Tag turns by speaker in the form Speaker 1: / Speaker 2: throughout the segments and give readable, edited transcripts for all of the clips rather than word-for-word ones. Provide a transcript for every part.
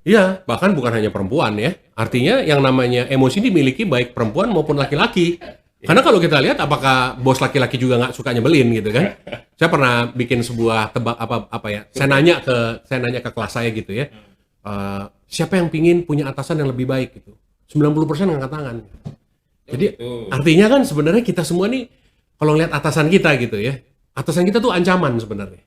Speaker 1: Iya, bahkan bukan hanya perempuan ya. Artinya yang namanya emosi dimiliki baik perempuan maupun laki-laki. Karena kalau kita lihat apakah bos laki-laki juga nggak suka nyebelin gitu kan? Saya pernah bikin sebuah tebak apa ya? Saya nanya ke kelas saya gitu ya. Siapa yang pingin punya atasan yang lebih baik gitu? 90% angkat tangan.
Speaker 2: Oh
Speaker 1: Jadi
Speaker 2: gitu.
Speaker 1: artinya kan sebenarnya kita semua nih kalau lihat atasan kita gitu ya. Atasan kita tuh ancaman sebenarnya.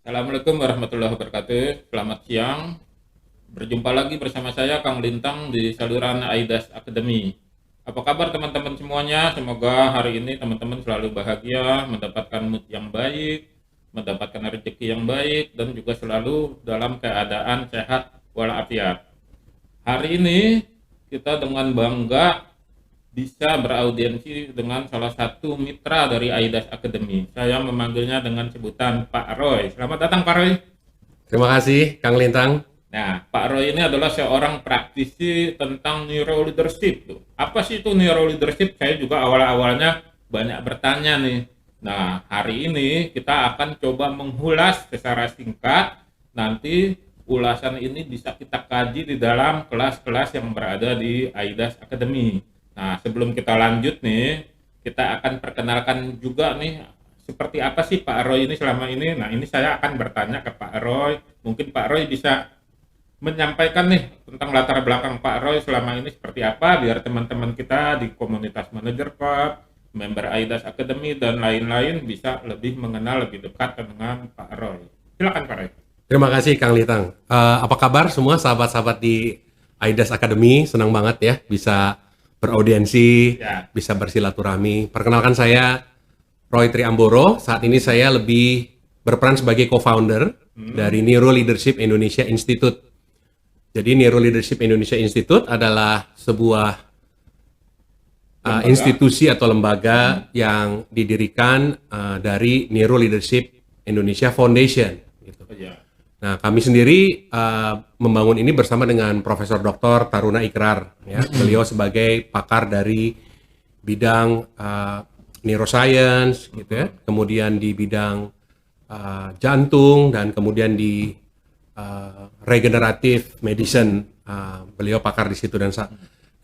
Speaker 2: Assalamualaikum warahmatullahi wabarakatuh. Selamat siang. Berjumpa lagi bersama saya Kang Lintang di saluran Aidas Academy. Apa kabar teman-teman semuanya? Semoga hari ini teman-teman selalu bahagia, mendapatkan mood yang baik, mendapatkan rezeki yang baik, dan juga selalu dalam keadaan sehat walafiat. Hari ini kita dengan bangga bisa beraudiensi dengan salah satu mitra dari Aidas Academy. Saya memanggilnya dengan sebutan Pak Roy. Selamat datang Pak Roy.
Speaker 1: Terima kasih Kang Lintang.
Speaker 2: Nah, Pak Roy ini adalah seorang praktisi tentang neuro leadership. Apa sih itu neuro leadership? Saya juga awal-awalnya banyak bertanya nih. Nah, hari ini kita akan coba mengulas secara singkat. Nanti ulasan ini bisa kita kaji di dalam kelas-kelas yang berada di Aidas Academy. Nah, sebelum kita lanjut nih, kita akan perkenalkan juga nih seperti apa sih Pak Roy ini selama ini. Nah, ini saya akan bertanya ke Pak Roy. Mungkin Pak Roy bisa menyampaikan nih tentang latar belakang Pak Roy selama ini seperti apa, biar teman-teman kita di komunitas manager club, member Aidas Academy, dan lain-lain bisa lebih mengenal lebih dekat dengan Pak Roy. Silakan Pak Roy.
Speaker 1: Terima kasih Kang Lintang. Apa kabar semua sahabat-sahabat di Aidas Academy? Senang banget ya bisa beraudiensi,
Speaker 2: Ya.
Speaker 1: bisa bersilaturahmi. Perkenalkan saya Roy Triamboro. Saat ini saya lebih berperan sebagai co-founder dari Neuro Leadership Indonesia Institute. Jadi Neuro Leadership Indonesia Institute adalah sebuah institusi atau lembaga yang didirikan dari Neuro Leadership Indonesia Foundation. Gitu.
Speaker 2: Ya.
Speaker 1: Nah, kami sendiri membangun ini bersama dengan Profesor Dr. Taruna Ikrar. Ya. Beliau sebagai pakar dari bidang neuroscience, gitu ya. Kemudian di bidang jantung dan kemudian di regenerative medicine, beliau pakar di situ dan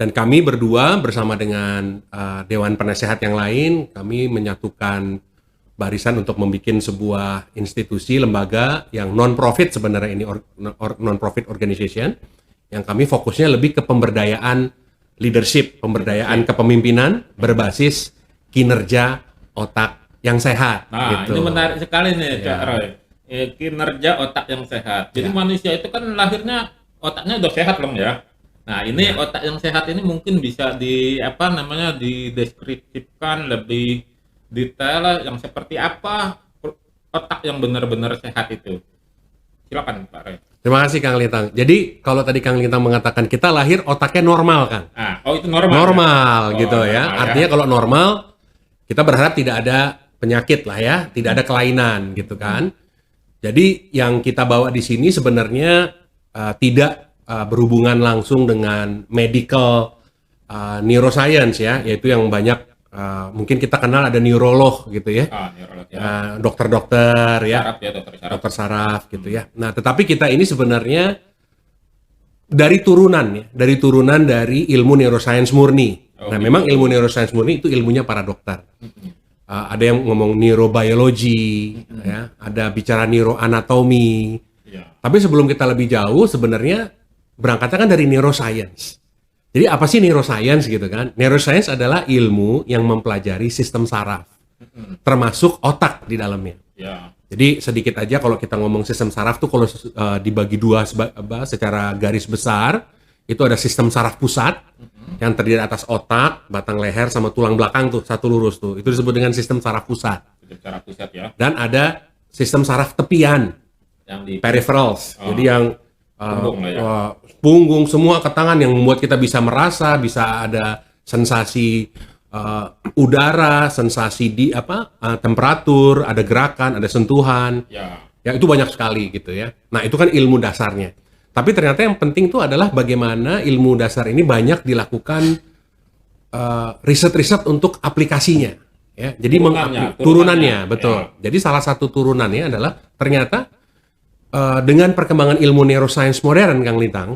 Speaker 1: kami berdua bersama dengan Dewan Penasehat yang lain, kami menyatukan barisan untuk membuat sebuah institusi lembaga yang non-profit sebenarnya ini non-profit organization yang kami fokusnya lebih ke pemberdayaan leadership, pemberdayaan kepemimpinan berbasis kinerja otak yang sehat.
Speaker 2: Nah,
Speaker 1: gitu.
Speaker 2: ini menarik sekali nih, Cak
Speaker 1: Ya.
Speaker 2: Roy. Kinerja otak yang sehat. Jadi
Speaker 1: Ya.
Speaker 2: manusia itu kan lahirnya otaknya udah sehat loh ya. Nah, ini otak yang sehat ini mungkin bisa dideskripsikan lebih detail yang seperti apa otak yang benar-benar sehat itu. Silakan Pak Roy.
Speaker 1: Terima kasih Kang Lintang. Jadi kalau tadi Kang Lintang mengatakan kita lahir otaknya normal kan?
Speaker 2: Oh itu normal.
Speaker 1: Normal
Speaker 2: Ya?
Speaker 1: gitu ya.
Speaker 2: Normal,
Speaker 1: Artinya kalau normal kita berharap tidak ada penyakit lah ya, tidak ada kelainan gitu kan. Jadi yang kita bawa di sini sebenarnya tidak berhubungan langsung dengan medical neuroscience ya, yaitu yang banyak mungkin kita kenal ada neurolog gitu ya.
Speaker 2: Neurolog ya.
Speaker 1: Dokter-dokter ya.
Speaker 2: Saraf ya, dokter saraf.
Speaker 1: Dokter saraf gitu ya. Nah, tetapi kita ini sebenarnya dari turunan dari ilmu neuroscience murni. Nah, memang ilmu neuroscience murni itu ilmunya para dokter. Ada yang ngomong neurobiologi, ya, ada bicara neuroanatomi.
Speaker 2: Ya.
Speaker 1: Tapi sebelum kita lebih jauh, sebenarnya berangkatnya kan dari neuroscience. Jadi apa sih neuroscience gitu kan? Neuroscience adalah ilmu yang mempelajari sistem saraf, termasuk otak di dalamnya.
Speaker 2: Ya.
Speaker 1: Jadi sedikit aja kalau kita ngomong sistem saraf tuh kalau dibagi dua secara garis besar, itu ada sistem saraf pusat yang terdiri atas otak, batang leher sama tulang belakang tuh satu lurus tuh. Itu disebut dengan sistem saraf pusat.
Speaker 2: Saraf pusat ya.
Speaker 1: Dan ada sistem saraf tepian,
Speaker 2: Yang di
Speaker 1: peripherals. Jadi yang
Speaker 2: punggung lah ya.
Speaker 1: punggung semua ke tangan yang membuat kita bisa merasa, bisa ada sensasi udara, sensasi temperatur, ada gerakan, ada sentuhan. Ya itu banyak sekali gitu ya. Nah itu kan ilmu dasarnya. Tapi ternyata yang penting itu adalah bagaimana ilmu dasar ini banyak dilakukan riset-riset untuk aplikasinya. Ya, jadi turunannya betul. Ya. Jadi salah satu turunannya adalah ternyata dengan perkembangan ilmu neuroscience modern, Kang Lintang,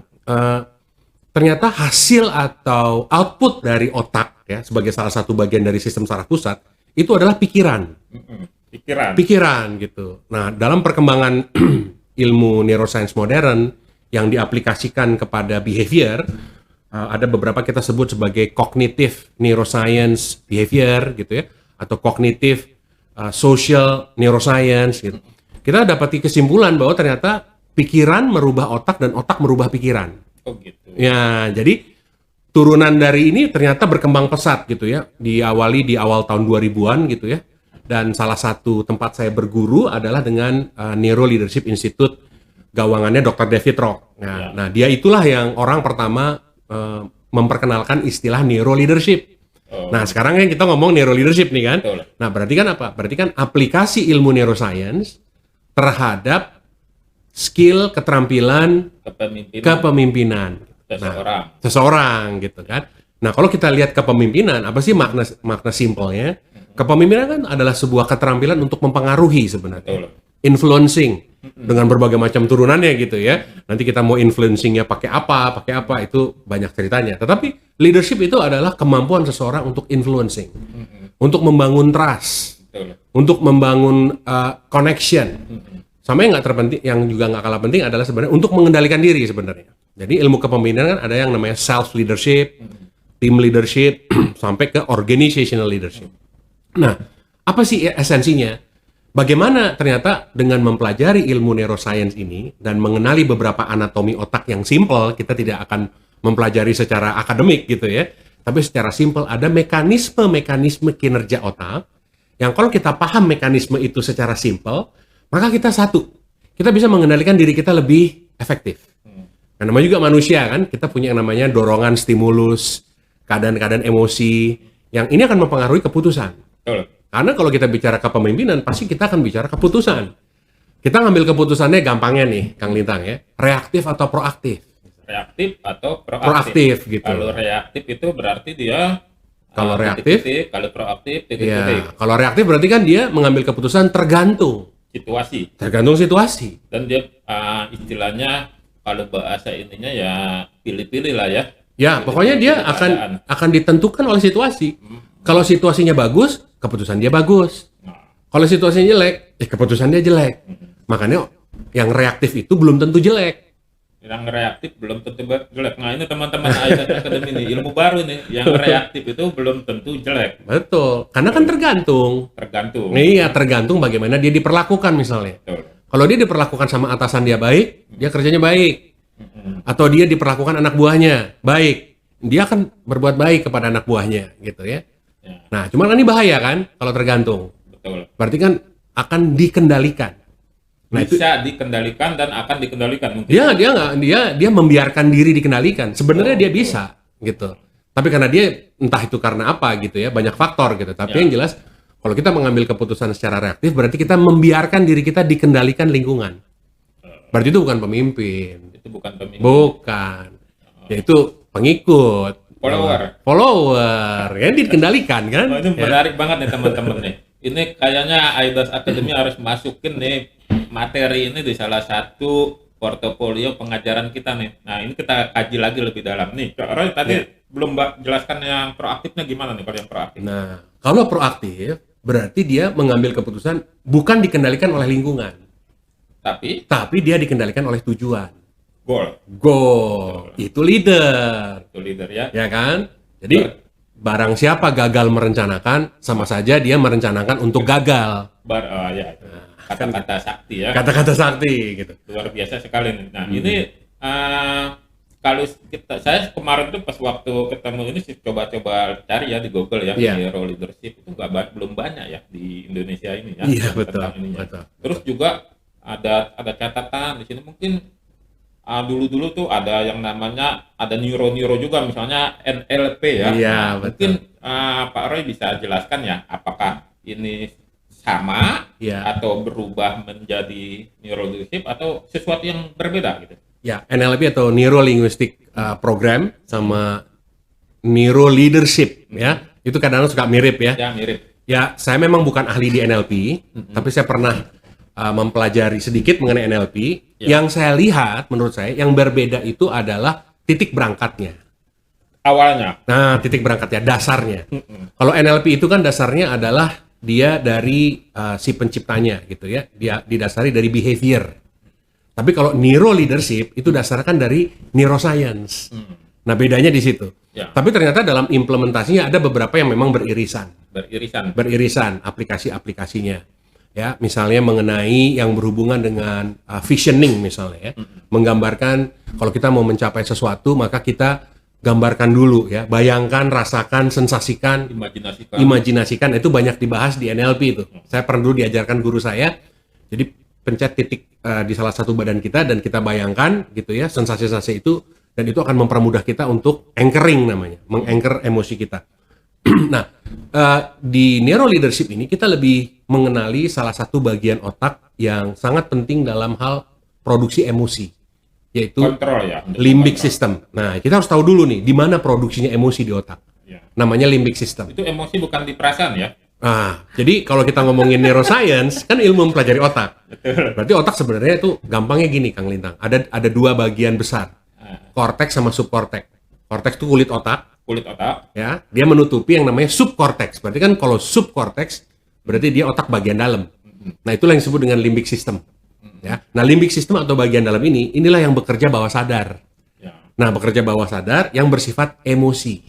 Speaker 1: ternyata hasil atau output dari otak ya sebagai salah satu bagian dari sistem saraf pusat itu adalah pikiran. Pikiran gitu. Nah, dalam perkembangan ilmu neuroscience modern yang diaplikasikan kepada behavior, ada beberapa kita sebut sebagai cognitive neuroscience behavior gitu ya, atau cognitive social neuroscience gitu. Kita dapati kesimpulan bahwa ternyata pikiran merubah otak dan otak merubah pikiran.
Speaker 2: Oh gitu.
Speaker 1: Ya, jadi turunan dari ini ternyata berkembang pesat gitu ya. Diawali di awal tahun 2000-an gitu ya. Dan salah satu tempat saya berguru adalah dengan Neuro Leadership Institute, gawangannya Dr. David Rock. Nah, dia itulah yang orang pertama memperkenalkan istilah neuro leadership. Nah, sekarang kan kita ngomong neuro leadership nih kan. Nah, berarti kan apa? Berarti kan aplikasi ilmu neuroscience terhadap skill, keterampilan kepemimpinan seseorang gitu kan. Nah, kalau kita lihat kepemimpinan, apa sih makna simpelnya? Kepemimpinan kan adalah sebuah keterampilan untuk mempengaruhi sebenarnya. Influencing dengan berbagai macam turunannya gitu ya. Nanti kita mau influencingnya pakai apa itu banyak ceritanya. Tetapi leadership itu adalah kemampuan seseorang untuk influencing, untuk membangun trust, untuk membangun connection. Sama yang nggak terpenting, yang juga nggak kalah penting adalah sebenarnya untuk mengendalikan diri sebenarnya. Jadi ilmu kepemimpinan kan ada yang namanya self leadership, team leadership, sampai ke organizational leadership. Nah, apa sih esensinya? Bagaimana ternyata dengan mempelajari ilmu neuroscience ini dan mengenali beberapa anatomi otak yang simple, kita tidak akan mempelajari secara akademik gitu ya, tapi secara simple ada mekanisme-mekanisme kinerja otak yang kalau kita paham mekanisme itu secara simple, maka kita bisa mengendalikan diri kita lebih efektif. Nah, namanya juga manusia kan, kita punya yang namanya dorongan, stimulus, keadaan-keadaan emosi, yang ini akan mempengaruhi keputusan. Karena kalau kita bicara kepemimpinan, pasti kita akan bicara keputusan. Kita ngambil keputusannya gampangnya nih, Kang Lintang ya, reaktif atau proaktif?
Speaker 2: Reaktif atau proaktif?
Speaker 1: Proaktif gitu.
Speaker 2: Kalau reaktif itu berarti dia
Speaker 1: kalau reaktif,
Speaker 2: kalau proaktif
Speaker 1: ya, kalau reaktif berarti kan dia mengambil keputusan tergantung situasi. Dan
Speaker 2: dia istilahnya kalau bahasa ininya ya pilih-pilih lah ya.
Speaker 1: Ya, pokoknya dia akan ditentukan oleh situasi. Kalau situasinya bagus, keputusan dia bagus. Kalau situasinya jelek, keputusan dia jelek. Makanya yang reaktif itu belum tentu jelek.
Speaker 2: Yang reaktif belum tentu jelek. Nah, ini teman-teman ISS Academy ini ilmu baru nih. Yang reaktif itu belum tentu jelek.
Speaker 1: Betul. Karena kan tergantung. Iya, tergantung bagaimana dia diperlakukan misalnya. Betul. Kalau dia diperlakukan sama atasan dia baik, dia kerjanya baik. Atau dia diperlakukan anak buahnya baik, dia akan berbuat baik kepada anak buahnya gitu ya. Nah, cuman ini bahaya kan kalau tergantung.
Speaker 2: Betul.
Speaker 1: Berarti kan akan dikendalikan. Nah,
Speaker 2: bisa dikendalikan dan akan dikendalikan mungkin.
Speaker 1: Dia membiarkan diri dikendalikan. Sebenarnya dia bisa gitu. Tapi karena dia entah itu karena apa gitu ya, banyak faktor gitu. Tapi yang jelas kalau kita mengambil keputusan secara reaktif berarti kita membiarkan diri kita dikendalikan lingkungan. Berarti itu bukan pemimpin.
Speaker 2: Itu bukan pemimpin.
Speaker 1: Bukan. Yaitu pengikut. Follower. Ya dikendalikan kan.
Speaker 2: Itu menarik banget nih teman-teman nih. Ini kayaknya ISS Academy harus masukin nih materi ini di salah satu portofolio pengajaran kita nih. Nah, ini kita kaji lagi lebih dalam nih. Roy tadi belum jelaskan yang proaktifnya gimana nih kalau yang proaktif.
Speaker 1: Nah, kalau proaktif berarti dia mengambil keputusan bukan dikendalikan oleh lingkungan. Tapi dia dikendalikan oleh tujuan. Goal. Itu leader.
Speaker 2: Itu leader ya.
Speaker 1: Ya kan? Jadi barang siapa gagal merencanakan, sama saja dia merencanakan untuk gagal.
Speaker 2: Kata-kata sakti ya.
Speaker 1: Kata-kata sakti gitu.
Speaker 2: Luar biasa sekali nih. Nah, ini kalau saya kemarin tuh pas waktu ketemu ini sih coba-coba cari ya di Google ya, Neuro Leadership itu belum banyak ya di Indonesia ini ya.
Speaker 1: Iya, betul.
Speaker 2: Terus juga ada catatan di sini mungkin dulu-dulu tuh ada yang namanya ada neuro juga, misalnya NLP ya.
Speaker 1: Iya,
Speaker 2: Nah,
Speaker 1: betul.
Speaker 2: mungkin Pak Roy bisa jelaskan ya, apakah ini sama
Speaker 1: Ya,
Speaker 2: atau berubah menjadi neuro leadership atau sesuatu yang berbeda gitu?
Speaker 1: ya, NLP atau Neuro Linguistic Program sama Neuro Leadership ya. Itu kadang-kadang suka mirip ya.
Speaker 2: Ya mirip.
Speaker 1: Ya, saya memang bukan ahli di NLP, tapi saya pernah mempelajari sedikit mengenai NLP.
Speaker 2: Ya.
Speaker 1: Yang saya lihat, menurut saya, yang berbeda itu adalah titik berangkatnya.
Speaker 2: Awalnya.
Speaker 1: Nah, titik berangkatnya, dasarnya. Kalau NLP itu kan dasarnya adalah dia dari si penciptanya, gitu ya. Dia didasari dari behavior. Tapi kalau neuro leadership itu dasarnya kan dari neuroscience. Nah, bedanya di situ.
Speaker 2: Ya.
Speaker 1: Tapi ternyata dalam implementasinya ada beberapa yang memang beririsan. Beririsan aplikasi-aplikasinya. Ya, misalnya mengenai yang berhubungan dengan visioning misalnya ya. Menggambarkan kalau kita mau mencapai sesuatu maka kita gambarkan dulu ya, bayangkan, rasakan, sensasikan, imajinasikan. Itu banyak dibahas di NLP itu. Saya pernah dulu diajarkan guru saya. Jadi pencet titik di salah satu badan kita dan kita bayangkan gitu ya, sensasi-sensasi itu, dan itu akan mempermudah kita untuk anchoring namanya, menganchor emosi kita. Nah, di neuro leadership ini kita lebih mengenali salah satu bagian otak yang sangat penting dalam hal produksi emosi, yaitu
Speaker 2: Kontrol ya.
Speaker 1: limbic system. Nah, kita harus tahu dulu nih di mana produksinya emosi di otak.
Speaker 2: Ya.
Speaker 1: Namanya limbic system.
Speaker 2: Itu emosi bukan di perasaan ya.
Speaker 1: Nah, jadi kalau kita ngomongin neuroscience kan ilmu mempelajari otak. Berarti otak sebenarnya itu gampangnya gini, Kang Lintang. Ada dua bagian besar. Korteks sama subkorteks. Korteks itu kulit otak. Ya, dia menutupi yang namanya subkorteks. Berarti kan kalau subkorteks berarti dia otak bagian dalam. Nah, itulah yang disebut dengan limbic system. Ya. Nah, limbic system atau bagian dalam inilah yang bekerja bawah sadar.
Speaker 2: Ya.
Speaker 1: Nah, bekerja bawah sadar yang bersifat emosi.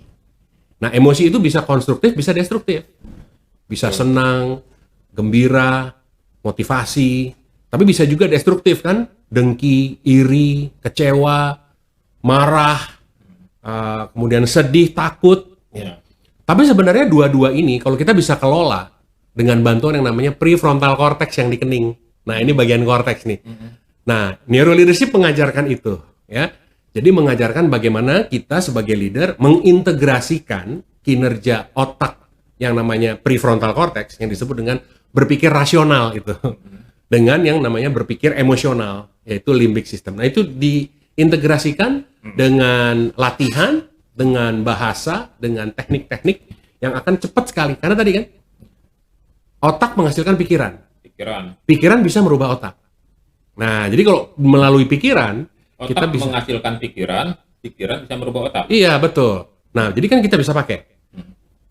Speaker 1: Nah, emosi itu bisa konstruktif, bisa destruktif. Bisa senang, gembira, motivasi, tapi bisa juga destruktif kan? Dengki, iri, kecewa, marah, kemudian sedih, takut.
Speaker 2: Ya.
Speaker 1: Tapi sebenarnya dua-dua ini kalau kita bisa kelola dengan bantuan yang namanya prefrontal cortex yang di kening. Nah, ini bagian korteks nih. Nah, neuro leadership mengajarkan itu, ya. Jadi mengajarkan bagaimana kita sebagai leader mengintegrasikan kinerja otak yang namanya prefrontal cortex yang disebut dengan berpikir rasional itu dengan yang namanya berpikir emosional yaitu limbic system. Nah, itu diintegrasikan dengan latihan, dengan bahasa, dengan teknik-teknik yang akan cepat sekali. Karena tadi kan otak menghasilkan pikiran. Pikiran bisa merubah otak. Nah, jadi kalau melalui pikiran
Speaker 2: otak
Speaker 1: kita bisa
Speaker 2: menghasilkan pikiran bisa merubah otak.
Speaker 1: Iya, betul. Nah, jadi kan kita bisa pakai.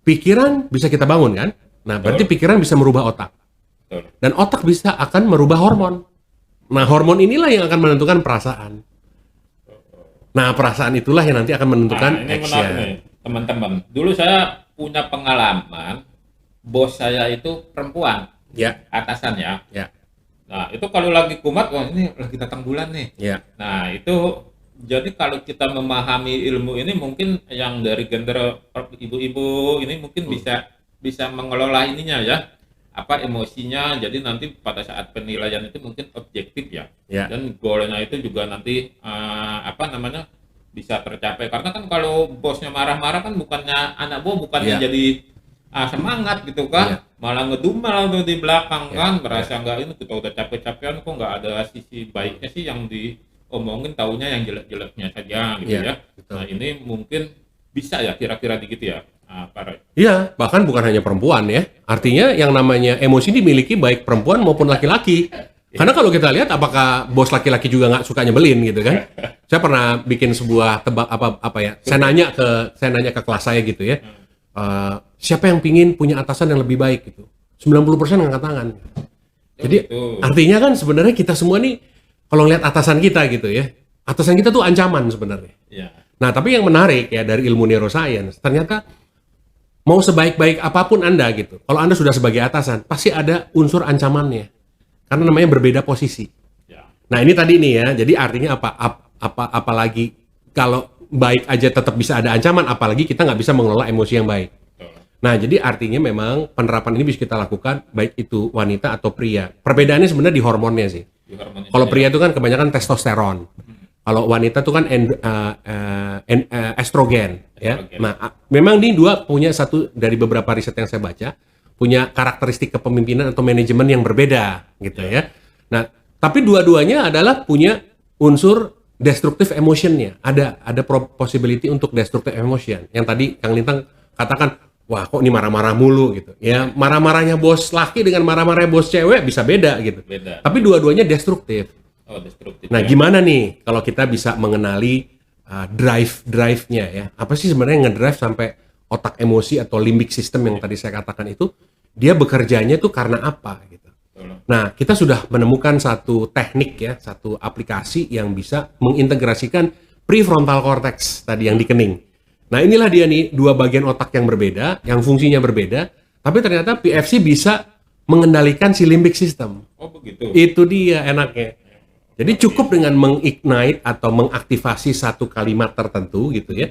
Speaker 1: Pikiran bisa kita bangun kan? Nah, berarti pikiran bisa merubah otak.
Speaker 2: Betul.
Speaker 1: Dan otak bisa akan merubah hormon. Nah, hormon inilah yang akan menentukan perasaan. Nah, perasaan itulah yang nanti akan menentukan
Speaker 2: ini
Speaker 1: action.
Speaker 2: menarik nih, teman-teman. Dulu saya punya pengalaman, bos saya itu perempuan,
Speaker 1: Ya,
Speaker 2: atasan ya.
Speaker 1: ya,
Speaker 2: Nah, itu kalau lagi kumat, wah ini lagi datang bulan nih.
Speaker 1: ya.
Speaker 2: Nah, itu jadi kalau kita memahami ilmu ini mungkin yang dari gender ibu-ibu ini mungkin bisa mengelola ininya ya, apa emosinya. Jadi nanti pada saat penilaian itu mungkin objektif ya.
Speaker 1: Ya.
Speaker 2: Dan goalnya itu juga nanti apa namanya bisa tercapai. Karena kan kalau bosnya marah-marah kan bukannya anak buah bukannya
Speaker 1: Ya.
Speaker 2: jadi semangat gitu kan,
Speaker 1: Ya.
Speaker 2: malah ngedumel tuh di belakang
Speaker 1: Ya.
Speaker 2: kan, merasa nggak ini kita udah capek-capekan kok nggak ada sisi baiknya sih yang diomongin, taunya yang jelek-jeleknya saja gitu
Speaker 1: Ya,
Speaker 2: ya.
Speaker 1: betul.
Speaker 2: Nah ini mungkin bisa ya kira-kira gitu ya, Pak Roy.
Speaker 1: Iya, bahkan bukan hanya perempuan ya. Artinya yang namanya emosi dimiliki baik perempuan maupun laki-laki. Karena kalau kita lihat apakah bos laki-laki juga nggak suka nyebelin gitu kan. Saya pernah bikin sebuah tebak apa ya. Saya nanya ke kelas saya gitu ya. Siapa yang pingin punya atasan yang lebih baik gitu. 90% ngangkat tangan. Jadi artinya kan sebenarnya kita semua nih kalau ngeliat atasan kita gitu ya. Atasan kita tuh ancaman sebenarnya.
Speaker 2: Ya.
Speaker 1: Nah, tapi yang menarik ya dari ilmu neuroscience, ternyata mau sebaik-baik apapun Anda gitu, kalau Anda sudah sebagai atasan, pasti ada unsur ancamannya. Karena namanya berbeda posisi.
Speaker 2: Ya.
Speaker 1: Nah, ini tadi nih ya, jadi artinya apalagi kalau baik aja tetap bisa ada ancaman, apalagi kita nggak bisa mengelola emosi yang baik.
Speaker 2: Betul.
Speaker 1: Nah, jadi artinya memang penerapan ini bisa kita lakukan baik itu wanita atau pria. Perbedaannya sebenarnya di hormonnya sih.
Speaker 2: Di hormonnya
Speaker 1: Kalau
Speaker 2: saja.
Speaker 1: pria itu kan kebanyakan testosteron. Kalau wanita tuh kan estrogen, ya.
Speaker 2: Estrogen.
Speaker 1: Nah, memang ini dua punya satu dari beberapa riset yang saya baca, punya karakteristik kepemimpinan atau manajemen yang berbeda, gitu ya. Nah, tapi dua-duanya adalah punya unsur destructive emotionnya. Ada possibility untuk destructive emotion. Yang tadi Kang Lintang katakan, wah kok ini marah-marah mulu gitu. Ya marah-marahnya bos laki dengan marah-marahnya bos cewek bisa beda gitu.
Speaker 2: Beda.
Speaker 1: Tapi dua-duanya destruktif.
Speaker 2: Oh, destruktif.
Speaker 1: Nah,
Speaker 2: ya.
Speaker 1: gimana nih kalau kita bisa mengenali drive-nya ya? Apa sih sebenarnya ngedrive sampai otak emosi atau limbic system yang tadi saya katakan itu dia bekerjanya tuh karena apa gitu.
Speaker 2: Betul.
Speaker 1: Nah, kita sudah menemukan satu teknik ya, satu aplikasi yang bisa mengintegrasikan prefrontal cortex tadi yang di kening. Nah, inilah dia nih dua bagian otak yang berbeda, yang fungsinya berbeda, tapi ternyata PFC bisa mengendalikan si limbic system.
Speaker 2: Oh, begitu.
Speaker 1: Itu dia enaknya. Jadi cukup dengan mengignite atau mengaktifasi satu kalimat tertentu gitu ya.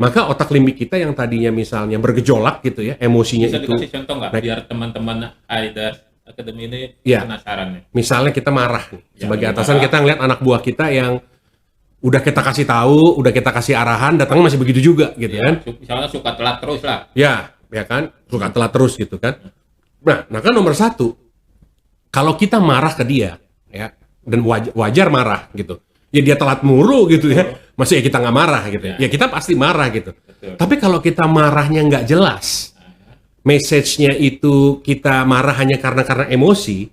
Speaker 1: Maka otak limbik kita yang tadinya misalnya bergejolak gitu ya, emosinya
Speaker 2: Bisa
Speaker 1: itu.
Speaker 2: dikasih contoh nggak biar teman-teman AIDA Academy ini
Speaker 1: Ya.
Speaker 2: penasaran nih.
Speaker 1: Misalnya kita marah nih.
Speaker 2: Ya,
Speaker 1: Sebagai
Speaker 2: lagi
Speaker 1: atasan
Speaker 2: marah.
Speaker 1: kita ngeliat anak buah kita yang udah kita kasih tahu, udah kita kasih arahan, datangnya masih begitu juga gitu
Speaker 2: Ya,
Speaker 1: kan.
Speaker 2: misalnya suka telat terus lah.
Speaker 1: Ya kan, suka telat terus gitu kan. Nah kan nomor satu, kalau kita marah ke dia, ya, dan wajar marah gitu. Ya dia telat mulu gitu ya, masih ya kita nggak marah gitu ya. Ya kita pasti marah gitu.
Speaker 2: Betul.
Speaker 1: Tapi kalau kita marahnya nggak jelas, message-nya itu kita marah hanya karena emosi,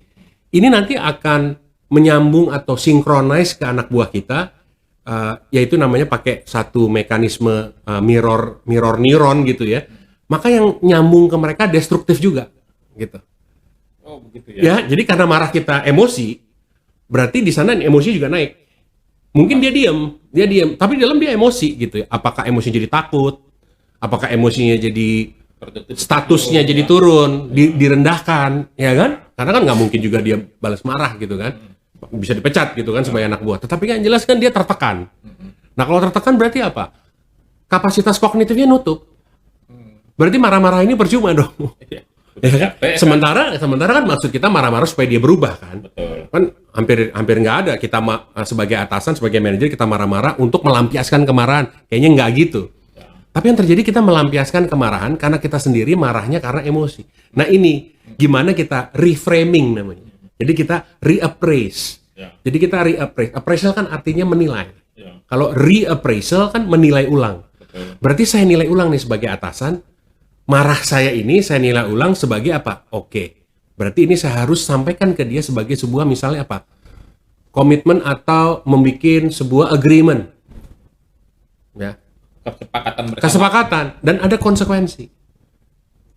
Speaker 1: ini nanti akan menyambung atau synchronize ke anak buah kita, yaitu namanya pakai satu mekanisme mirror neuron gitu ya. Maka yang nyambung ke mereka destruktif juga gitu.
Speaker 2: Oh, begitu ya.
Speaker 1: Ya, jadi karena marah kita emosi, berarti di sana emosi juga naik. Mungkin dia diam, tapi di dalam dia emosi gitu ya. Apakah emosinya jadi takut? Apakah emosinya jadi
Speaker 2: Produktif.
Speaker 1: statusnya jadi turun, direndahkan, ya kan? Karena kan nggak mungkin juga dia balas marah gitu kan. Bisa dipecat gitu kan sebagai anak buah. Tetapi kan jelas kan dia tertekan. Nah, kalau tertekan berarti apa? Kapasitas kognitifnya nutup. Berarti marah-marah ini percuma dong.
Speaker 2: Iya.
Speaker 1: Ya kan? Sementara kan maksud kita marah-marah supaya dia berubah kan.
Speaker 2: Betul.
Speaker 1: Kan hampir nggak ada kita sebagai atasan, sebagai manajer kita marah-marah untuk melampiaskan kemarahan. Kayaknya nggak gitu. Tapi yang terjadi kita melampiaskan kemarahan karena kita sendiri marahnya karena emosi. Nah ini gimana kita reframing namanya. Jadi kita reappraise.
Speaker 2: Ya.
Speaker 1: Jadi kita reappraise. Appraisal kan artinya menilai.
Speaker 2: Ya.
Speaker 1: Kalau reappraisal kan menilai ulang.
Speaker 2: Betul.
Speaker 1: Berarti saya nilai ulang nih sebagai atasan. Marah saya ini saya nilai ulang sebagai apa? Oke. Berarti ini saya harus sampaikan ke dia sebagai sebuah misalnya apa? Komitmen atau membuat sebuah agreement. Ya.
Speaker 2: Kesepakatan bersama.
Speaker 1: Kesepakatan dan ada konsekuensi.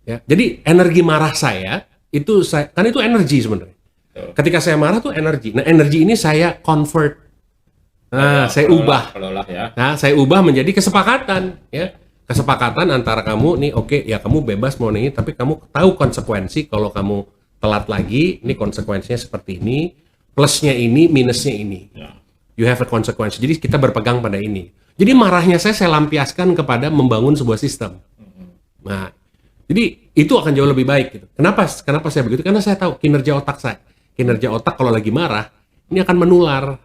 Speaker 1: Ya. Jadi energi marah saya itu kan itu energi sebenarnya.
Speaker 2: Betul.
Speaker 1: Ketika saya marah tuh energi. Nah, energi ini saya convert. Nah, saya ubah.
Speaker 2: Kelola ya.
Speaker 1: Nah, saya ubah menjadi kesepakatan, ya. Kesepakatan antara kamu nih, oke, ya kamu bebas mau ini, tapi kamu tahu konsekuensi kalau kamu telat lagi, ini konsekuensinya seperti ini, plusnya ini, minusnya ini.
Speaker 2: Ya.
Speaker 1: You have a consequence. Jadi kita berpegang pada ini. Jadi marahnya saya lampiaskan kepada membangun sebuah sistem. Nah, jadi itu akan jauh lebih baik gitu. Kenapa saya begitu? Karena saya tahu kinerja otak saya. Kinerja otak kalau lagi marah, ini akan menular.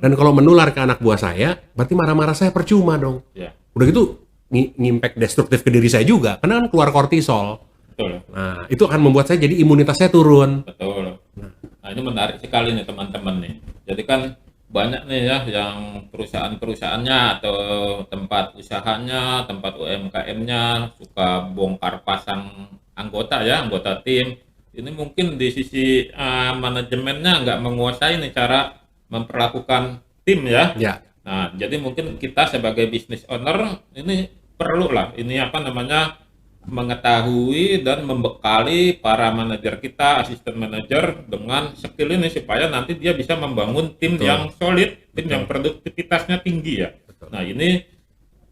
Speaker 1: Dan kalau menular ke anak buah saya, berarti marah-marah saya percuma dong.
Speaker 2: Ya.
Speaker 1: Udah gitu ngimpact destruktif ke diri saya juga, karena kan keluar kortisol.
Speaker 2: Betul.
Speaker 1: Nah, itu akan membuat saya jadi imunitas saya turun.
Speaker 2: Betul. Nah, ini menarik sekali nih teman-teman nih. Jadi kan banyak nih ya yang perusahaan-perusahaannya atau tempat usahanya, tempat UMKM-nya suka bongkar pasang anggota ya, anggota tim. Ini mungkin di sisi manajemennya nggak menguasai nih cara memperlakukan tim ya.
Speaker 1: Ya,
Speaker 2: Nah, jadi mungkin kita sebagai business owner ini perlu lah ini apa namanya mengetahui dan membekali para manajer kita, asisten manajer dengan skill ini supaya nanti dia bisa membangun tim
Speaker 1: Betul.
Speaker 2: yang solid, tim yang produktivitasnya tinggi ya.
Speaker 1: Betul.
Speaker 2: Nah, ini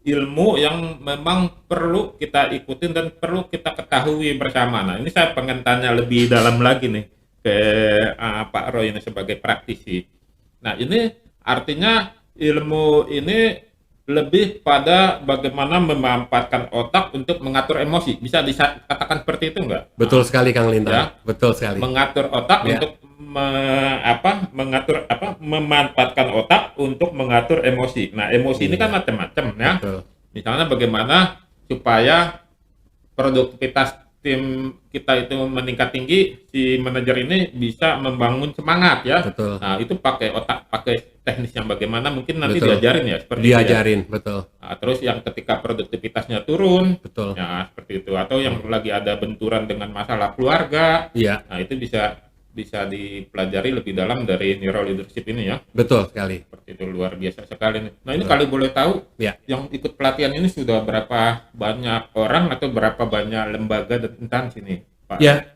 Speaker 2: ilmu yang memang perlu kita ikutin dan perlu kita ketahui bersama. Nah, ini saya pengen tanya lebih dalam lagi nih ke Pak Roy ini sebagai praktisi. Nah, ini artinya ilmu ini lebih pada bagaimana memanfaatkan otak untuk mengatur emosi. Bisa dikatakan seperti itu enggak?
Speaker 1: Betul sekali Kang Lintang.
Speaker 2: Ya.
Speaker 1: Betul sekali.
Speaker 2: Mengatur otak
Speaker 1: Ya.
Speaker 2: untuk memanfaatkan otak untuk mengatur emosi. Nah, emosi ini kan macam-macam ya.
Speaker 1: Betul.
Speaker 2: Misalnya bagaimana supaya produktivitas tim kita itu meningkat tinggi, si manajer ini bisa membangun semangat ya.
Speaker 1: Betul.
Speaker 2: Nah, itu pakai otak, pakai teknis yang bagaimana mungkin nanti
Speaker 1: Betul.
Speaker 2: diajarin ya seperti itu ya.
Speaker 1: Diajarin, betul.
Speaker 2: Nah, terus yang ketika produktivitasnya turun,
Speaker 1: Betul.
Speaker 2: ya seperti itu. Atau yang lagi ada benturan dengan masalah keluarga,
Speaker 1: Iya,
Speaker 2: nah itu bisa dipelajari lebih dalam dari neuro leadership ini ya.
Speaker 1: betul sekali.
Speaker 2: Seperti itu, luar biasa sekali nih. Nah ini kalau boleh tahu,
Speaker 1: Ya.
Speaker 2: yang ikut pelatihan ini sudah berapa banyak orang atau berapa banyak lembaga dan instansi nih, Pak?
Speaker 1: Ya,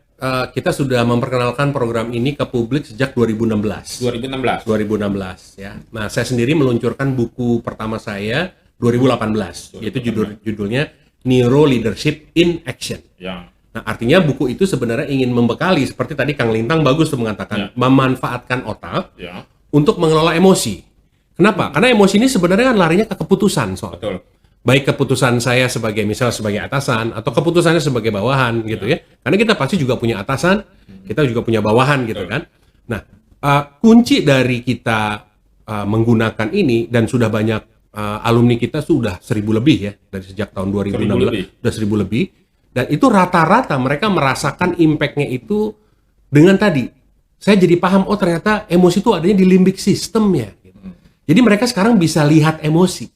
Speaker 1: kita sudah memperkenalkan program ini ke publik sejak 2016.
Speaker 2: 2016.
Speaker 1: 2016 ya. Nah, saya sendiri meluncurkan buku pertama saya 2018, yaitu judulnya Neuro Leadership in Action.
Speaker 2: Ya.
Speaker 1: Nah, artinya buku itu sebenarnya ingin membekali, seperti tadi Kang Lintang bagus tuh mengatakan, memanfaatkan otak
Speaker 2: Ya.
Speaker 1: untuk mengelola emosi. Kenapa? Karena emosi ini sebenarnya kan larinya ke keputusan soal.
Speaker 2: Betul.
Speaker 1: Baik keputusan saya sebagai atasan atau keputusannya sebagai bawahan gitu ya. Karena kita pasti juga punya atasan, kita juga punya bawahan gitu kan. Nah, kunci dari kita menggunakan ini dan sudah banyak alumni kita sudah 1.000 lebih ya dari sejak tahun 2016 sudah 1.000 lebih. Dan itu rata-rata mereka merasakan impact-nya itu dengan tadi. Saya jadi paham, oh ternyata emosi itu adanya di limbic system ya. Jadi mereka sekarang bisa lihat emosi.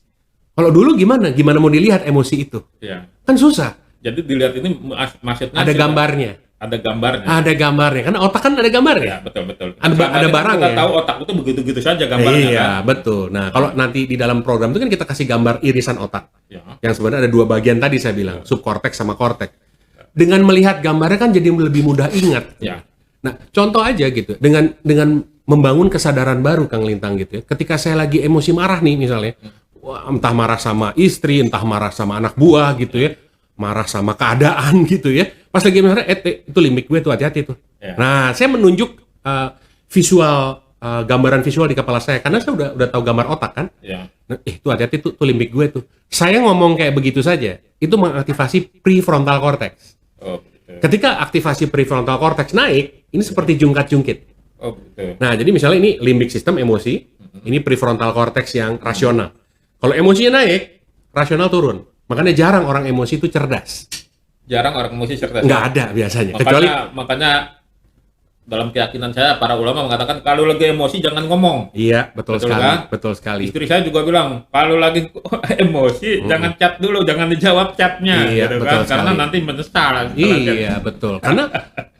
Speaker 1: Kalau dulu gimana? Gimana mau dilihat emosi itu?
Speaker 2: Ya.
Speaker 1: Kan susah.
Speaker 2: Jadi dilihat ini maksudnya
Speaker 1: Ada gambarnya.
Speaker 2: Ada gambarnya.
Speaker 1: Ada gambarnya. Karena otak kan ada gambarnya.
Speaker 2: Ya, betul.
Speaker 1: Ada barang
Speaker 2: kita
Speaker 1: ya.
Speaker 2: tahu otak itu begitu-begitu saja gambarnya
Speaker 1: Iya,
Speaker 2: kan.
Speaker 1: betul. Nah, kalau nanti di dalam program itu kan kita kasih gambar irisan otak.
Speaker 2: Ya.
Speaker 1: Yang sebenarnya ada dua bagian tadi saya bilang, subkorteks sama korteks. Dengan melihat gambarnya kan jadi lebih mudah ingat.
Speaker 2: Ya.
Speaker 1: Nah, contoh aja gitu. Dengan membangun kesadaran baru Kang Lintang gitu ya. Ketika saya lagi emosi marah nih misalnya, wah, entah marah sama istri, entah marah sama anak buah gitu ya, marah sama keadaan gitu ya. Pas lagi marah, itu limbic gue tuh, hati-hati tuh.
Speaker 2: Ya.
Speaker 1: Nah, saya menunjuk visual, gambaran visual di kepala saya karena saya udah tahu gambar otak kan.
Speaker 2: Ya.
Speaker 1: Nah, tuh hati-hati tuh limbic gue tuh. Saya ngomong kayak begitu saja, itu mengaktifasi prefrontal cortex.
Speaker 2: Oh, betul.
Speaker 1: Ketika aktivasi prefrontal cortex naik, ini seperti jungkat-jungkit.
Speaker 2: Oh, betul.
Speaker 1: Nah, jadi misalnya ini limbic system emosi, ini prefrontal cortex yang rasional. Kalau emosinya naik, rasional turun. Makanya jarang orang emosi itu cerdas.
Speaker 2: Jarang orang emosi cerdas.
Speaker 1: Nggak ada biasanya. Kecuali
Speaker 2: Makanya dalam keyakinan saya para ulama mengatakan kalau lagi emosi jangan ngomong.
Speaker 1: iya, betul
Speaker 2: Betul
Speaker 1: sekali,
Speaker 2: kan?
Speaker 1: betul sekali.
Speaker 2: Istri saya juga bilang kalau lagi emosi jangan chat dulu, jangan dijawab chatnya,
Speaker 1: Iya,
Speaker 2: gitu
Speaker 1: betul
Speaker 2: kan? Karena
Speaker 1: sekali.
Speaker 2: nanti menyesal. setelah chat.
Speaker 1: Iya, betul. Karena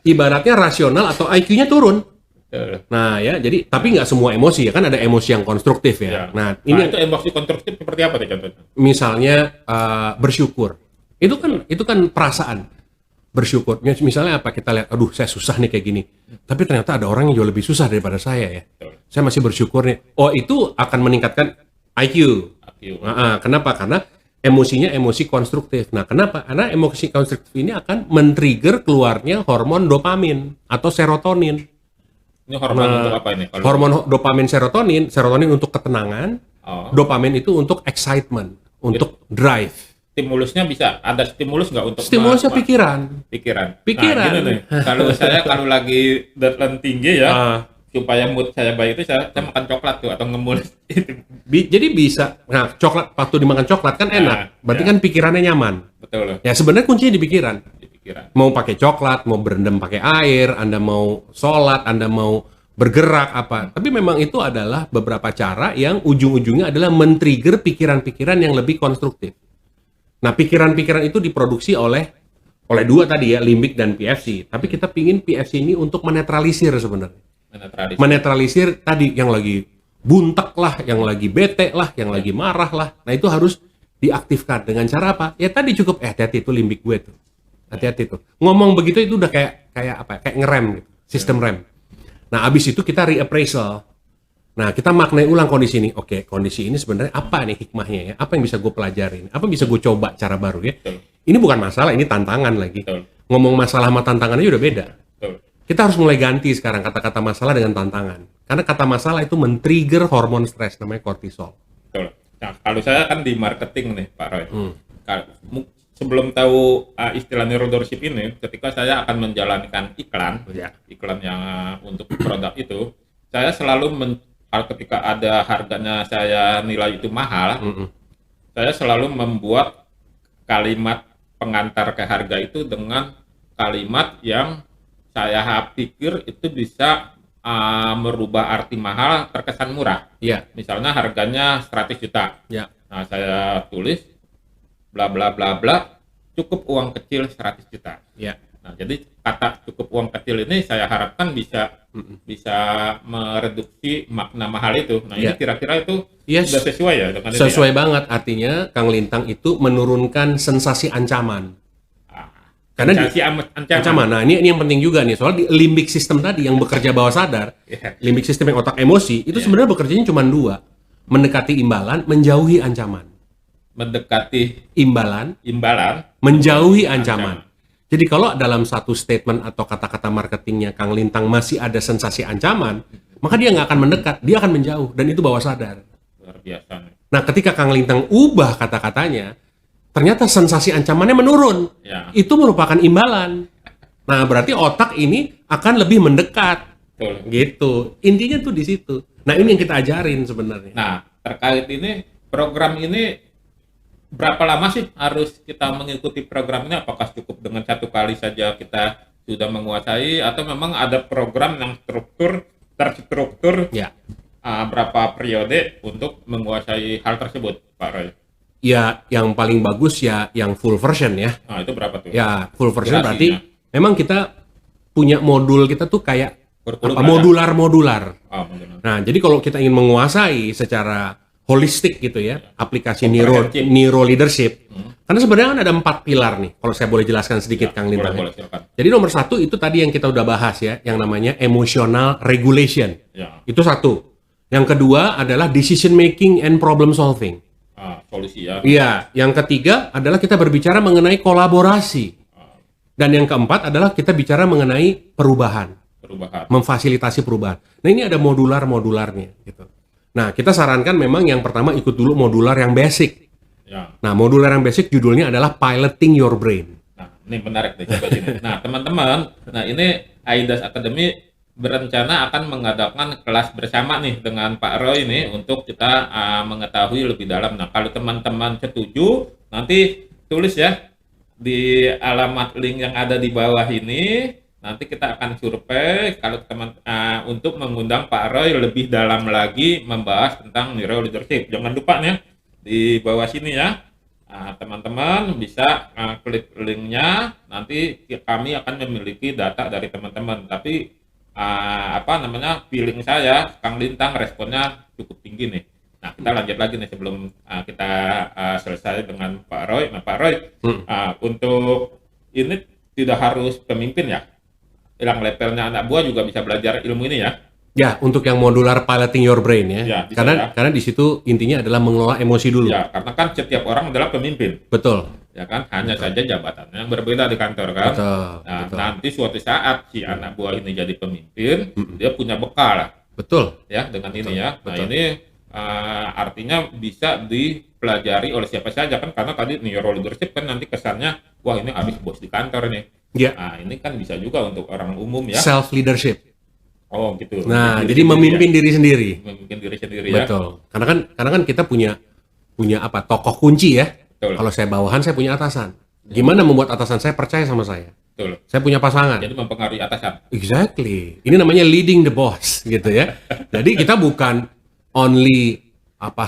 Speaker 1: ibaratnya rasional atau IQ-nya turun.
Speaker 2: Betul.
Speaker 1: Nah, ya, jadi tapi nggak semua emosi ya, kan ada emosi yang konstruktif ya.
Speaker 2: Ya.
Speaker 1: Nah,
Speaker 2: Ini
Speaker 1: ini
Speaker 2: itu emosi konstruktif seperti apa tuh contohnya?
Speaker 1: misalnya bersyukur. Itu kan perasaan. Bersyukur. Misalnya apa? Kita lihat, aduh saya susah nih kayak gini. Tapi ternyata ada orang yang jauh lebih susah daripada saya ya. Saya masih bersyukur nih. Oh, itu akan meningkatkan IQ. Kenapa? Karena emosinya emosi konstruktif. Nah, kenapa? Karena emosi konstruktif ini akan men-trigger keluarnya hormon dopamin atau serotonin.
Speaker 2: Ini hormon untuk apa ini? Kalau
Speaker 1: Hormon dopamin serotonin untuk ketenangan, dopamin itu untuk excitement, untuk drive.
Speaker 2: stimulusnya bisa ada stimulus nggak untuk
Speaker 1: Stimulusnya pikiran.
Speaker 2: pikiran.
Speaker 1: Pikiran.
Speaker 2: Nah, gini nih, kalau lagi deadline tinggi ya, supaya mood saya baik itu saya makan coklat tuh atau ngemul itu.
Speaker 1: Jadi bisa. Nah, coklat waktu dimakan coklat kan enak. Berarti kan pikirannya nyaman.
Speaker 2: Betul.
Speaker 1: Ya sebenarnya kuncinya di pikiran.
Speaker 2: Di pikiran.
Speaker 1: Mau pakai coklat, mau berendam pakai air, Anda mau sholat, Anda mau bergerak apa. Tapi memang itu adalah beberapa cara yang ujung-ujungnya adalah men-trigger pikiran-pikiran yang lebih konstruktif. Nah, pikiran-pikiran itu diproduksi oleh dua tadi ya, limbic dan PFC. Tapi kita pingin PFC ini untuk menetralisir sebenarnya. Menetralisir tadi yang lagi buntek lah, yang lagi bete lah, yang lagi marah lah. Nah, itu harus diaktifkan dengan cara apa? Ya tadi cukup hati-hati itu limbic gue tuh. Hati-hati tuh. Ngomong begitu itu udah kayak apa? Kayak ngerem gitu, sistem rem. Nah, abis itu kita reappraisal. Nah, kita maknai ulang kondisi ini. Oke, kondisi ini sebenarnya apa nih hikmahnya ya? Apa yang bisa gue pelajarin? Apa yang bisa gue coba cara baru ya?
Speaker 2: Betul.
Speaker 1: Ini bukan masalah, ini tantangan lagi.
Speaker 2: Betul.
Speaker 1: Ngomong masalah sama tantangan aja udah beda.
Speaker 2: Betul.
Speaker 1: Kita harus mulai ganti sekarang kata-kata masalah dengan tantangan. Karena kata masalah itu men-trigger hormon stres namanya kortisol.
Speaker 2: Betul. Nah, kalau saya kan di marketing nih, Pak Roy.
Speaker 1: Hmm.
Speaker 2: Sebelum tahu istilah neuroleadership ini, ketika saya akan menjalankan
Speaker 1: Ya.
Speaker 2: iklan yang untuk produk itu, saya selalu kalau ketika ada harganya saya nilai itu mahal, saya selalu membuat kalimat pengantar ke harga itu dengan kalimat yang saya pikir itu bisa merubah arti mahal terkesan murah.
Speaker 1: Ya.
Speaker 2: Misalnya harganya 100 juta.
Speaker 1: Ya.
Speaker 2: Nah, saya tulis bla bla bla bla, cukup uang kecil 100 juta.
Speaker 1: Ya.
Speaker 2: Nah, jadi kata cukup uang kecil ini saya harapkan bisa mereduksi makna mahal itu. Nah, ini kira-kira itu
Speaker 1: Yes.
Speaker 2: sudah sesuai ya dengan itu ya?
Speaker 1: Sesuai banget, artinya Kang Lintang itu menurunkan sensasi ancaman. Karena
Speaker 2: Sensasi
Speaker 1: ancaman. Nah, ini yang penting juga nih, soal di limbic system tadi yang bekerja bawah sadar, limbic system yang otak emosi itu sebenarnya bekerjanya cuma dua, mendekati imbalan, menjauhi ancaman.
Speaker 2: Mendekati
Speaker 1: Imbalan, menjauhi ancaman. Jadi kalau dalam satu statement atau kata-kata marketingnya Kang Lintang masih ada sensasi ancaman, maka dia nggak akan mendekat, dia akan menjauh, dan itu bawah sadar.
Speaker 2: Luar biasa nih.
Speaker 1: Nah, ketika Kang Lintang ubah kata-katanya, ternyata sensasi ancamannya menurun.
Speaker 2: Ya.
Speaker 1: Itu merupakan imbalan. Nah, berarti otak ini akan lebih mendekat.
Speaker 2: Betul.
Speaker 1: Gitu. Intinya tuh di situ. Nah, ini yang kita ajarin sebenarnya.
Speaker 2: Nah, terkait ini, program ini berapa lama sih harus kita mengikuti program ini? Apakah cukup dengan satu kali saja kita sudah menguasai, atau memang ada program yang terstruktur
Speaker 1: Ya.
Speaker 2: Berapa periode untuk menguasai hal tersebut, Pak Roy?
Speaker 1: Ya, yang paling bagus ya yang full version ya.
Speaker 2: Nah, itu berapa tuh?
Speaker 1: Ya, full version
Speaker 2: Durasinya.
Speaker 1: berarti memang kita punya modul kita tuh kayak
Speaker 2: Kurikulum
Speaker 1: apa,
Speaker 2: ada?
Speaker 1: modular.
Speaker 2: Mungkin.
Speaker 1: Nah, jadi kalau kita ingin menguasai secara holistik gitu ya, aplikasi
Speaker 2: Komprehensif.
Speaker 1: neuro leadership, karena sebenarnya kan ada 4 pilar nih, kalau saya boleh jelaskan sedikit Kang Lintang.
Speaker 2: Boleh, silakan.
Speaker 1: Jadi nomor 1 itu tadi yang kita udah bahas ya, yang namanya emotional regulation.
Speaker 2: Ya.
Speaker 1: Itu 1. Yang kedua adalah decision making and problem solving.
Speaker 2: Solusi ya.
Speaker 1: Iya, yang ketiga adalah kita berbicara mengenai kolaborasi. Dan yang keempat adalah kita bicara mengenai perubahan, memfasilitasi perubahan. Nah, ini ada modularnya gitu. Nah, kita sarankan memang yang pertama ikut dulu modular yang basic.
Speaker 2: Ya.
Speaker 1: Nah, modular yang basic judulnya adalah Piloting Your Brain.
Speaker 2: Nah, ini menarik deh, coba sini. Nah, teman-teman, ini AIDAS Academy berencana akan mengadakan kelas bersama nih dengan Pak Roy ini untuk kita mengetahui lebih dalam. Nah, kalau teman-teman setuju, nanti tulis ya di alamat link yang ada di bawah ini. Nanti kita akan survei kalau untuk mengundang Pak Roy lebih dalam lagi membahas tentang neuro leadership. Jangan lupa nih di bawah sini ya. Teman-teman bisa klik linknya. Nanti kami akan memiliki data dari teman-teman. Tapi feeling saya Kang Lintang responnya cukup tinggi nih. Nah, kita lanjut lagi nih sebelum kita selesai dengan Pak Roy. Nah, Pak Roy, untuk ini tidak harus pemimpin ya. Yang levelnya anak buah juga bisa belajar ilmu ini ya.
Speaker 1: Ya, untuk yang modular Piloting Your Brain ya.
Speaker 2: Ya, bisa
Speaker 1: karena di situ intinya adalah mengelola emosi dulu.
Speaker 2: Ya, karena kan setiap orang adalah pemimpin.
Speaker 1: Betul.
Speaker 2: Ya kan, hanya saja jabatannya yang berbeda di kantor kan.
Speaker 1: Betul.
Speaker 2: Nanti suatu saat si anak buah ini jadi pemimpin, dia punya bekal.
Speaker 1: Betul.
Speaker 2: Ya, dengan ini ya. Nah, ini artinya bisa dipelajari oleh siapa saja kan, karena tadi neuro leadership kan nanti kesannya wah ini habis bos di kantor nih.
Speaker 1: Ya.
Speaker 2: Nah, ini kan bisa juga untuk orang umum ya.
Speaker 1: Self leadership.
Speaker 2: Oh, gitu.
Speaker 1: Nah, jadi memimpin diri sendiri.
Speaker 2: Memimpin diri sendiri ya.
Speaker 1: Betul. Karena kan kita punya apa? Tokoh kunci ya.
Speaker 2: Betul.
Speaker 1: Kalau saya bawahan, saya punya atasan. Gimana membuat atasan saya percaya sama saya?
Speaker 2: Betul.
Speaker 1: Saya punya pasangan.
Speaker 2: Jadi mempengaruhi atasan.
Speaker 1: Exactly. Ini namanya leading the boss gitu ya. Jadi kita bukan only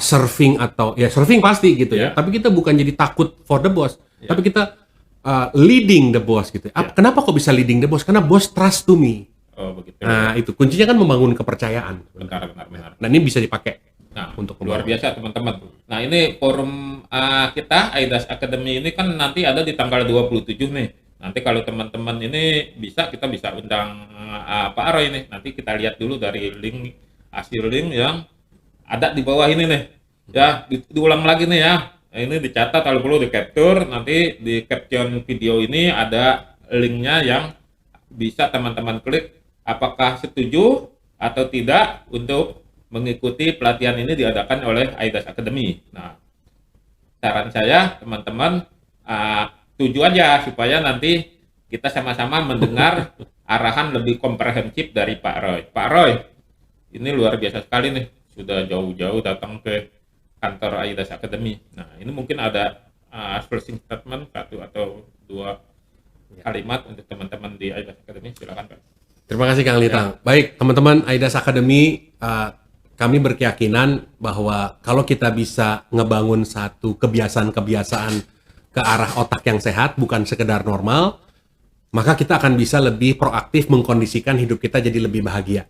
Speaker 1: serving atau ya serving pasti gitu ya. Tapi kita bukan jadi takut for the boss. Tapi kita leading the boss gitu. Kenapa kok bisa leading the boss? Karena boss trust to me.
Speaker 2: Oh, begitu.
Speaker 1: Nah, itu kuncinya kan membangun kepercayaan.
Speaker 2: Benar.
Speaker 1: Nah, ini bisa dipakai.
Speaker 2: Nah,
Speaker 1: untuk
Speaker 2: luar biasa teman-teman. Nah, ini forum kita AIDAS Academy ini kan nanti ada di tanggal 27 nih. Nanti kalau teman-teman ini kita bisa undang Pak Roy nih. Nanti kita lihat dulu dari hasil link yang ada di bawah ini nih. Ya, diulang lagi nih ya. Ini dicatat kalau perlu di capture, nanti di caption video ini ada linknya yang bisa teman-teman klik apakah setuju atau tidak untuk mengikuti pelatihan ini diadakan oleh Aidas Academy. Nah, saran saya teman-teman tuju aja supaya nanti kita sama-sama mendengar arahan lebih komprehensif dari Pak Roy. Pak Roy, ini luar biasa sekali nih, sudah jauh-jauh datang ke kantor Aidas Academy. Nah, ini mungkin ada closing statement satu atau dua kalimat untuk teman-teman di Aidas Academy. Silakan Pak.
Speaker 1: Terima kasih Kang Litang. Baik, teman-teman Aidas Academy, kami berkeyakinan bahwa kalau kita bisa ngebangun satu kebiasaan-kebiasaan ke arah otak yang sehat, bukan sekedar normal, maka kita akan bisa lebih proaktif mengkondisikan hidup kita jadi lebih bahagia.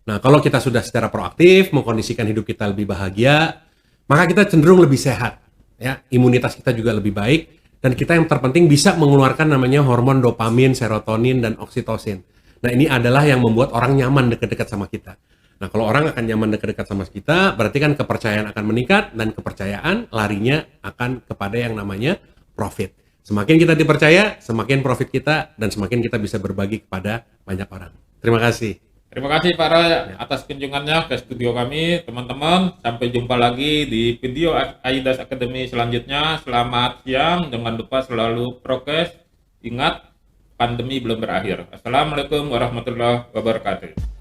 Speaker 1: Nah, kalau kita sudah secara proaktif mengkondisikan hidup kita lebih bahagia, maka kita cenderung lebih sehat, ya. Imunitas kita juga lebih baik, dan kita yang terpenting bisa mengeluarkan namanya hormon dopamin, serotonin, dan oksitosin. Nah, ini adalah yang membuat orang nyaman dekat-dekat sama kita. Nah, kalau orang akan nyaman dekat-dekat sama kita, berarti kan kepercayaan akan meningkat, dan kepercayaan larinya akan kepada yang namanya profit. Semakin kita dipercaya, semakin profit kita, dan semakin kita bisa berbagi kepada banyak orang. Terima kasih.
Speaker 2: Terima kasih Pak Roy atas kunjungannya ke studio kami, teman-teman. Sampai jumpa lagi di video Aidas Academy selanjutnya. Selamat siang, jangan lupa selalu prokes. Ingat, pandemi belum berakhir. Assalamualaikum warahmatullahi wabarakatuh.